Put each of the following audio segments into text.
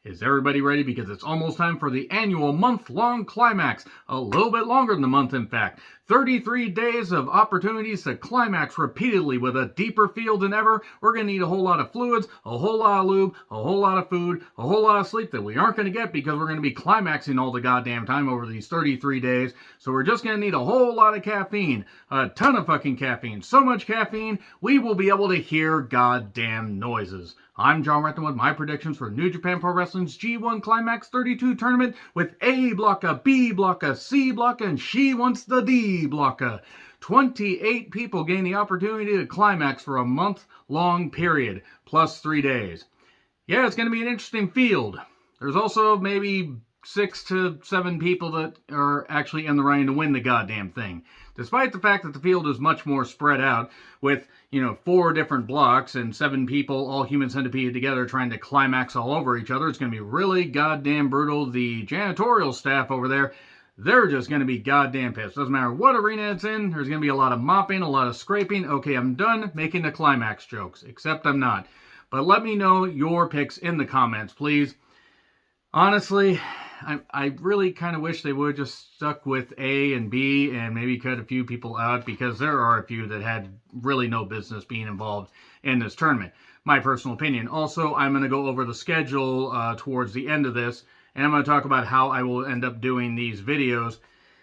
Is everybody ready? Because it's almost time for the annual month-long climax. A little bit longer than the month, in fact. 33 days of opportunities to climax repeatedly with a deeper field than ever. We're going to need a whole lot of fluids, a whole lot of lube, a whole lot of food, a whole lot of sleep that we aren't going to get because we're going to be climaxing all the goddamn time over these 33 days. So we're just going to need a whole lot of caffeine. A ton of fucking caffeine. So much caffeine, we will be able to hear goddamn noises. I'm John Renton with my predictions for New Japan Pro Wrestling's G1 Climax 32 tournament with A blocka, B blocka, C blocka, and she wants the D blocka. 28 people gain the opportunity to climax for a month-long period, plus 3 days. Yeah, it's going to be an interesting field. There's also maybe 6 to 7 people that are actually in the running to win the goddamn thing. Despite the fact that the field is much more spread out with, 4 different blocks and 7 people, all human centipede together trying to climax all over each other, it's going to be really goddamn brutal. The janitorial staff over there, they're just going to be goddamn pissed. Doesn't matter what arena it's in, there's going to be a lot of mopping, a lot of scraping. Okay, I'm done making the climax jokes, except I'm not. But let me know your picks in the comments, please. Honestly, I really kind of wish they would have just stuck with A and B and maybe cut a few people out because there are a few that had really no business being involved in this tournament. My personal opinion. Also, I'm going to go over the schedule towards the end of this, and I'm going to talk about how I will end up doing these videos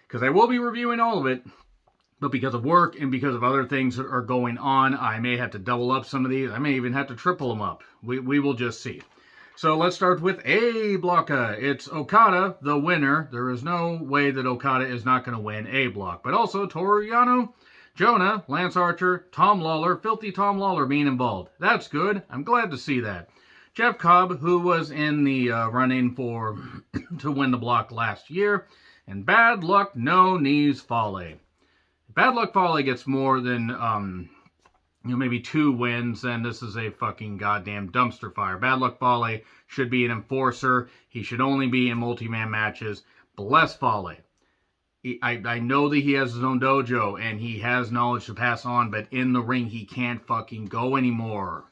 because I will be reviewing all of it, but because of work and because of other things that are going on, I may have to double up some of these. I may even have to triple them up. We will just see. So let's start with A blocka. It's Okada, the winner. There is no way that Okada is not going to win A block. But also Toru Yano, Jonah, Lance Archer, Tom Lawler, Filthy Tom Lawler being involved. That's good. I'm glad to see that. Jeff Cobb, who was in the running for to win the block last year. And Bad Luck No Knees Fale. Bad Luck Fale gets more than maybe 2 wins, and this is a fucking goddamn dumpster fire. Bad Luck Fale should be an enforcer. He should only be in multi-man matches. Bless Fale. I know that he has his own dojo, and he has knowledge to pass on, but in the ring, he can't fucking go anymore.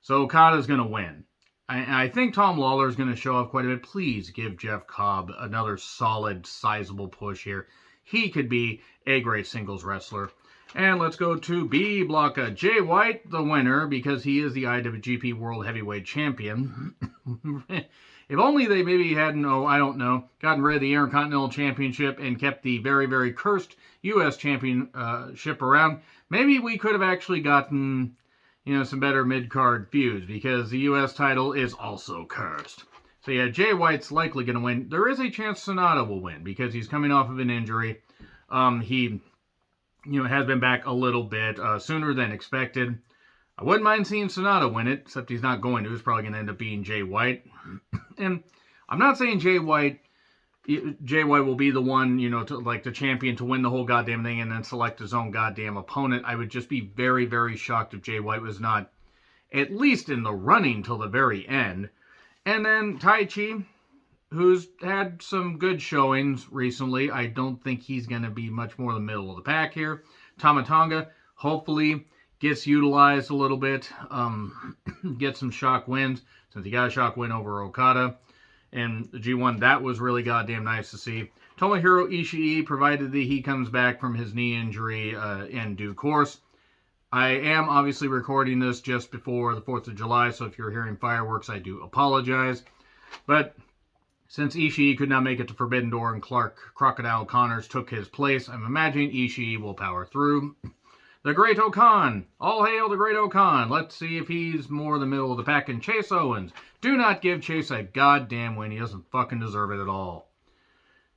So Okada's going to win. I think Tom Lawler is going to show off quite a bit. Please give Jeff Cobb another solid, sizable push here. He could be a great singles wrestler. And let's go to B blocka. Jay White, the winner, because he is the IWGP World Heavyweight Champion. If only they maybe hadn't, gotten rid of the Intercontinental Championship and kept the very, very cursed U.S. Championship around, maybe we could have actually gotten, some better mid-card feuds, because the U.S. title is also cursed. So yeah, Jay White's likely going to win. There is a chance Sonata will win, because he's coming off of an injury. He has been back a little bit sooner than expected. I wouldn't mind seeing Sonata win it, except he's not going to. It's probably going to end up being Jay White. And I'm not saying Jay White will be the one, the champion to win the whole goddamn thing and then select his own goddamn opponent. I would just be very, very shocked if Jay White was not at least in the running till the very end. And then Taichi, who's had some good showings recently. I don't think he's going to be much more the middle of the pack here. Tama Tonga, hopefully, gets utilized a little bit. Gets some shock wins, since he got a shock win over Okada. And the G1, that was really goddamn nice to see. Tomohiro Ishii, provided that he comes back from his knee injury in due course. I am obviously recording this just before the 4th of July, so if you're hearing fireworks, I do apologize. But since Ishii could not make it to Forbidden Door and Crocodile Connors took his place, I'm imagining Ishii will power through. The Great Okan. All hail the Great Okan. Let's see if he's more the middle of the pack. And Chase Owens. Do not give Chase a goddamn win. He doesn't fucking deserve it at all.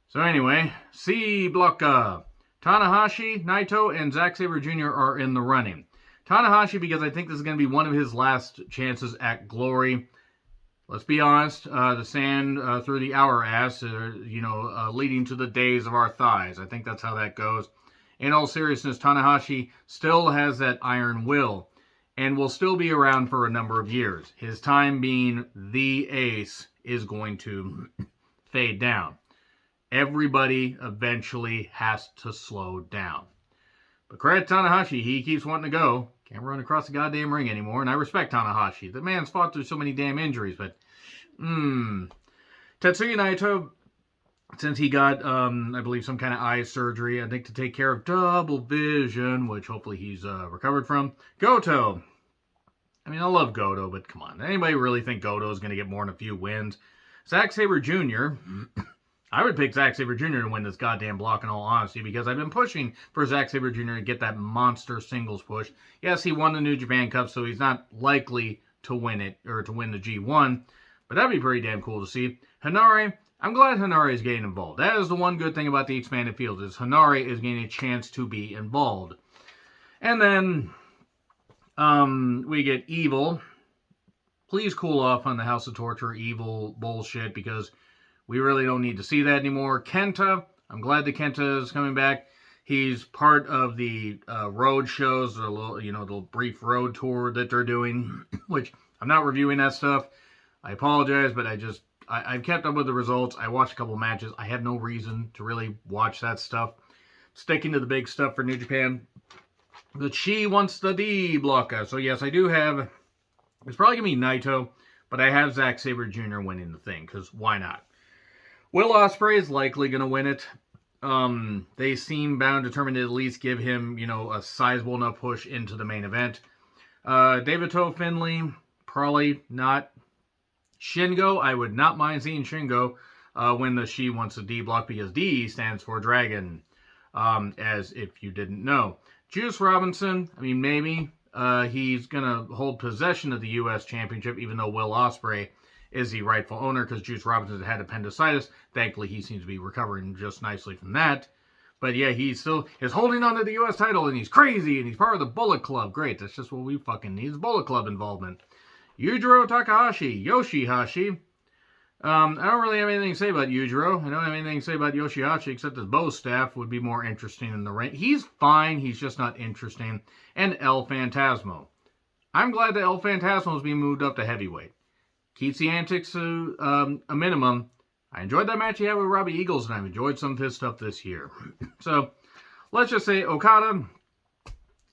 So anyway, C blocka. Tanahashi, Naito, and Zack Saber Jr. are in the running. Tanahashi, because I think this is going to be one of his last chances at glory. Let's be honest, the sand through the hourglass, leading to the days of our thighs. I think that's how that goes. In all seriousness, Tanahashi still has that iron will and will still be around for a number of years. His time being the ace is going to fade down. Everybody eventually has to slow down. But credit Tanahashi, he keeps wanting to go. Can't run across the goddamn ring anymore, and I respect Tanahashi. The man's fought through so many damn injuries, but Tetsuya Naito, since he got, I believe, some kind of eye surgery, I think to take care of double vision, which hopefully he's recovered from. Goto. I mean, I love Goto, but come on. Anybody really think Goto is going to get more than a few wins? Zack Saber Jr., I would pick Zack Saber Jr. to win this goddamn block in all honesty, because I've been pushing for Zack Saber Jr. to get that monster singles push. Yes, he won the New Japan Cup, so he's not likely to win it, or to win the G1, but that'd be pretty damn cool to see. Hanare, I'm glad Hanare is getting involved. That is the one good thing about the expanded field, is Hanare is getting a chance to be involved. And then we get Evil. Please cool off on the House of Torture Evil bullshit, because we really don't need to see that anymore. Kenta, I'm glad that Kenta is coming back. He's part of the road shows, the little, the brief road tour that they're doing, which I'm not reviewing that stuff. I apologize, but I've kept up with the results. I watched a couple matches. I have no reason to really watch that stuff. Sticking to the big stuff for New Japan. But she wants the D blocker. So yes, I do have, it's probably going to be Naito, but I have Zack Saber Jr. winning the thing, because why not? Will Ospreay is likely going to win it. They seem bound, determined to at least give him, a sizable enough push into the main event. David Finley, probably not. Shingo, I would not mind seeing Shingo win the She Wants a D block, because D stands for Dragon, as if you didn't know. Juice Robinson, I mean, maybe he's going to hold possession of the U.S. Championship, even though Will Ospreay is the rightful owner, because Juice Robinson had appendicitis. Thankfully, he seems to be recovering just nicely from that. But yeah, he still is holding on to the U.S. title, and he's crazy, and he's part of the Bullet Club. Great, that's just what we fucking need, is Bullet Club involvement. Yujiro Takahashi, Yoshihashi. I don't really have anything to say about Yujiro. I don't have anything to say about Yoshihashi, except his bow staff would be more interesting in the ring. He's fine, he's just not interesting. And El Phantasmo. I'm glad that El Phantasmo is being moved up to heavyweight. Keeps the antics to a minimum. I enjoyed that match he had with Robbie Eagles, and I've enjoyed some of his stuff this year. So, let's just say Okada.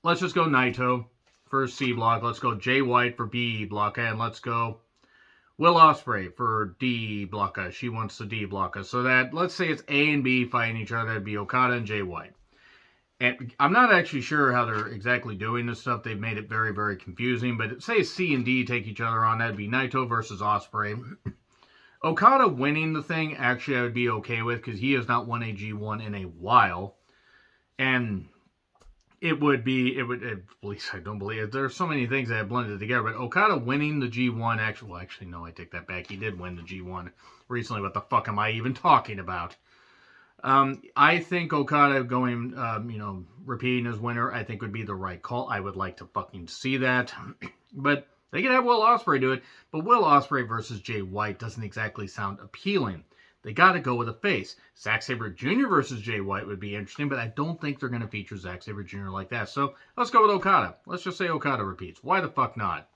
Let's just go Naito for C block. Let's go Jay White for B block. And let's go Will Ospreay for D block. She wants the D block. So that, let's say it's A and B fighting each other. It'd be Okada and Jay White. And I'm not actually sure how they're exactly doing this stuff. They've made it very, very confusing. But say C and D take each other on. That'd be Naito versus Ospreay. Okada winning the thing, actually, I would be okay with, because he has not won a G1 in a while. And at least I don't believe it. There's so many things that have blended together. But Okada winning the G1, actually, no, I take that back. He did win the G1 recently. What the fuck am I even talking about? I think Okada going, repeating as winner, I think would be the right call. I would like to fucking see that. But they could have Will Ospreay do it. But Will Ospreay versus Jay White doesn't exactly sound appealing. They got to go with a face. Zack Saber Jr. versus Jay White would be interesting, but I don't think they're going to feature Zack Saber Jr. like that. So let's go with Okada. Let's just say Okada repeats. Why the fuck not?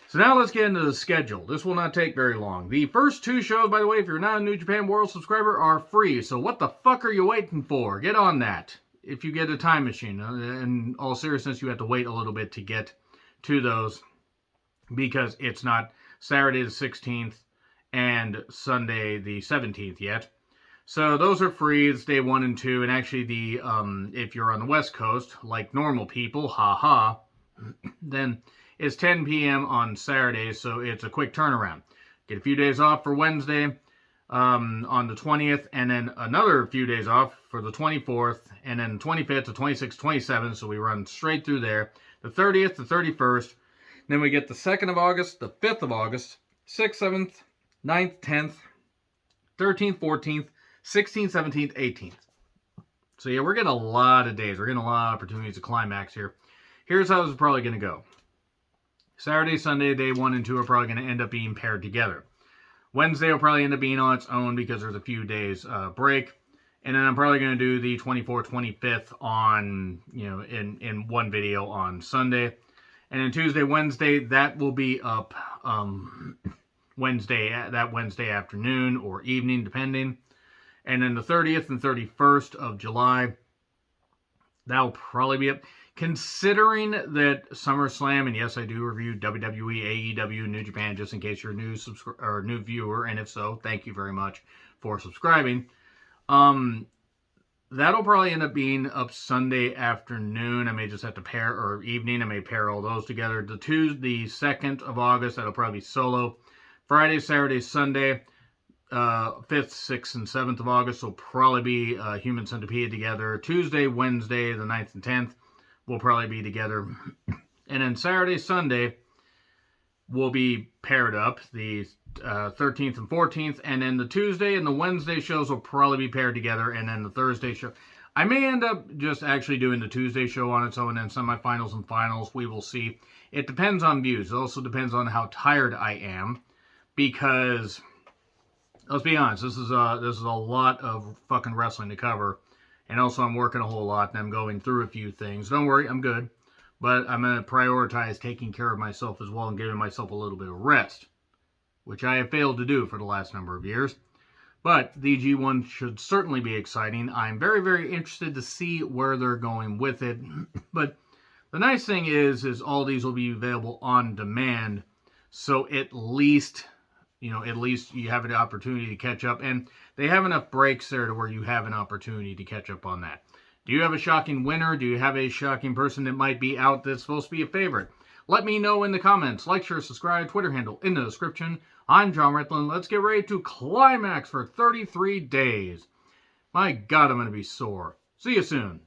So now let's get into the schedule. This will not take very long. The first two shows, by the way, if you're not a New Japan World subscriber, are free. So what the fuck are you waiting for? Get on that. If you get a time machine. In all seriousness, you have to wait a little bit to get to those, because it's not Saturday the 16th and Sunday the 17th yet. So those are free. It's day 1 and 2. And actually, if you're on the West Coast, like normal people, haha, then it's 10 p.m. on Saturday, so it's a quick turnaround. Get a few days off for Wednesday on the 20th, and then another few days off for the 24th, and then 25th to 26th, 27th, so we run straight through there. The 30th to 31st, then we get the 2nd of August, the 5th of August, 6th, 7th, 9th, 10th, 13th, 14th, 16th, 17th, 18th. So yeah, we're getting a lot of days. We're getting a lot of opportunities to climax here. Here's how it's probably going to go. Saturday, Sunday, day 1 and 2 are probably going to end up being paired together. Wednesday will probably end up being on its own, because there's a few days break. And then I'm probably going to do the 24th, 25th on, in one video on Sunday. And then Tuesday, Wednesday, that will be up Wednesday afternoon or evening, depending. And then the 30th and 31st of July, that'll probably be up. Considering that SummerSlam, and yes, I do review WWE, AEW, New Japan, just in case you're a new viewer, and if so, thank you very much for subscribing. That'll probably end up being up Sunday afternoon. I may just have to pair, or evening, I may pair all those together. The 2nd of August, that'll probably be solo. Friday, Saturday, Sunday, 5th, 6th, and 7th of August will probably be Human Centipede together. Tuesday, Wednesday, the 9th and 10th will probably be together. And then Saturday, Sunday will be paired up. The 13th and 14th, and then the Tuesday and the Wednesday shows will probably be paired together, and then the Thursday show, I may end up just actually doing the Tuesday show on its own, and then semifinals and finals, we will see. It depends on views. It also depends on how tired I am, because let's be honest, this is a lot of fucking wrestling to cover, and also I'm working a whole lot, and I'm going through a few things. Don't worry, I'm good, but I'm going to prioritize taking care of myself as well and giving myself a little bit of rest, which I have failed to do for the last number of years. But the G1 should certainly be exciting. I'm very, very interested to see where they're going with it. But the nice thing is all these will be available on demand. So at least you have an opportunity to catch up. And they have enough breaks there to where you have an opportunity to catch up on that. Do you have a shocking winner? Do you have a shocking person that might be out that's supposed to be a favorite? Let me know in the comments. Like, share, subscribe, Twitter handle in the description. I'm John Ritlin. Let's get ready to climax for 33 days. My God, I'm going to be sore. See you soon.